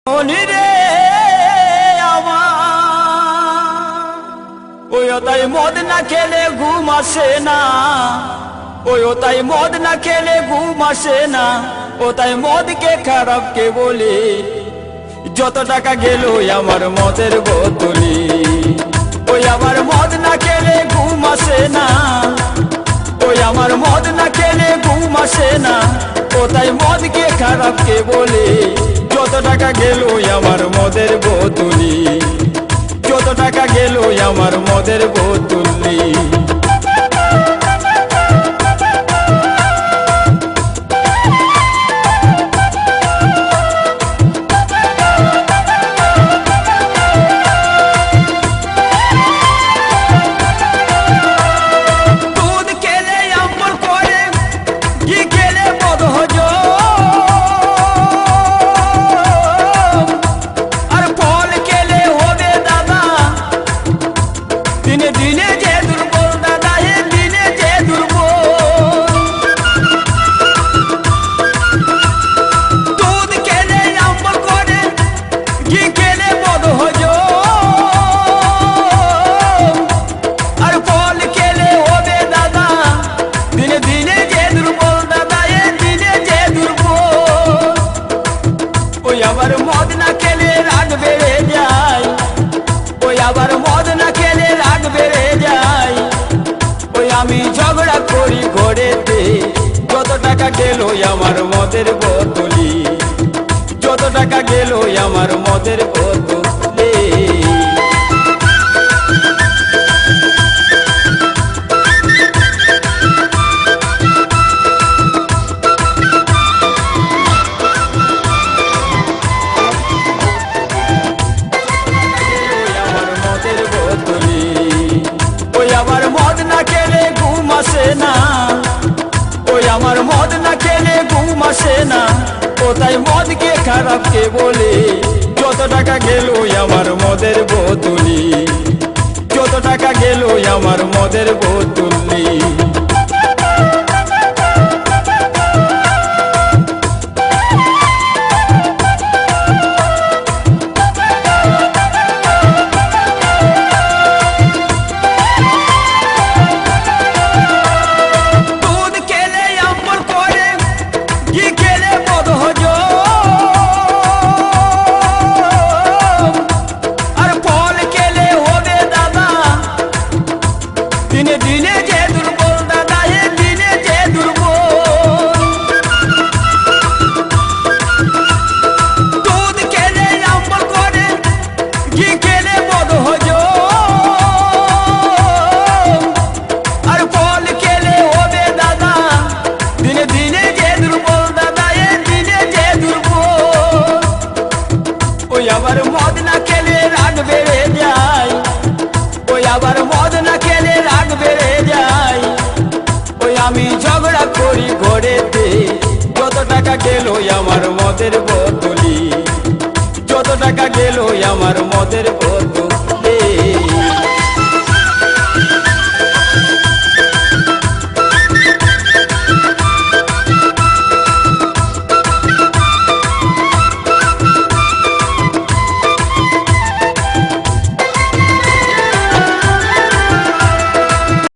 মনিরে আমার ওই তাই মদ না খেলে ঘুম আসে না, ওই তাই মদ না খেলে ঘুম আসে না, ও তাই মদকে খারাপ কে বলে, যত টাকা গেল আমার মদের বোতলে। ওই আমার মদ না খেলে ঘুম আসে না, ওই আমার মদ না খেলে ঘুম আসে না, ও তাই মদকে খারাপ কে বলে, যত টাকা গেল আমার মদের বোতলে, যত টাকা গেল আমার মদের বোতলে। আবার মদ না খেলে রাগ বেড়ে যায়, ওই আবার মদ না খেলে রাগ বেড়ে যায়, ওই আমি ঝগড়া করি ঘরেতে, যত টাকা গেল আমার মদের বোতলে, যত টাকা গেল আমার মদের বোতলে। আমার মদ না খেলে ঘুম আসে না, ওই আমার মদ না খেলে ঘুম আসে না, ও তাই মদকে খারাপ কে বলে, যত টাকা গেল আমার মদের বোতলে, যত টাকা গেল আমার মদের বোতলে। দিনে দিনে যে দুর্বল দাদা, দিনে যে দুর্বল, দুধ খেলে আমল করে, ঘি খেলে বদ হজম, আর ফল খেলে হবে দাদা, দিনে দিনে যে দুর্বল দাদা, দিনে যে দুর্বল। ওই আবার মদ না খেলে রাগ বেড়ে যায়, ওই আবার মদ না খেলে রাগ বেড়ে যায়, ওই আমি ঝগড়া করি ঘরেতে, যত টাকা গেল আমার মদের